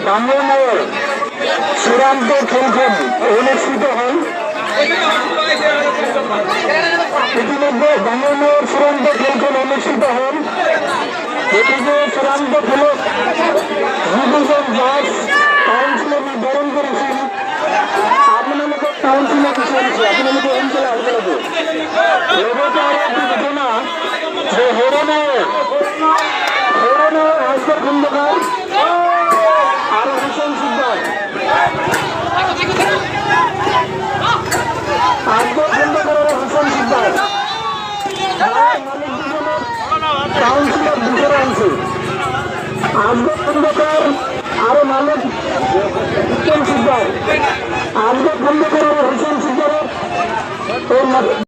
বাংলামের চূড়ান্ত খেলছেন অনুষ্ঠিত হন। ইতিমধ্যে বাংলামের চূড়ান্ত খেলছেন অনুষ্ঠিত হন। এটিকে চূড়ান্ত খেলক ডিভিশন 10 কাউন্সিলর নির্ধারণ করেছেন। আপনাদেরকে কাউন্সিলর দিয়েছে, আপনাদেরকে অঞ্চলে আসবে একটি ঘটনা যে হরণের হাসপাতাল খন্দকার আর হোসেন সিদ্ধার আকবর খন্দকার হোসেন সিদ্ধার মালিক দুজনের কাউন্সিলর ভিতরে আনছে। আকবর খন্দকার আরো মালিক হোসেন সিদ্ধার, আকবর খন্দকার হোসেন সিদ্ধারের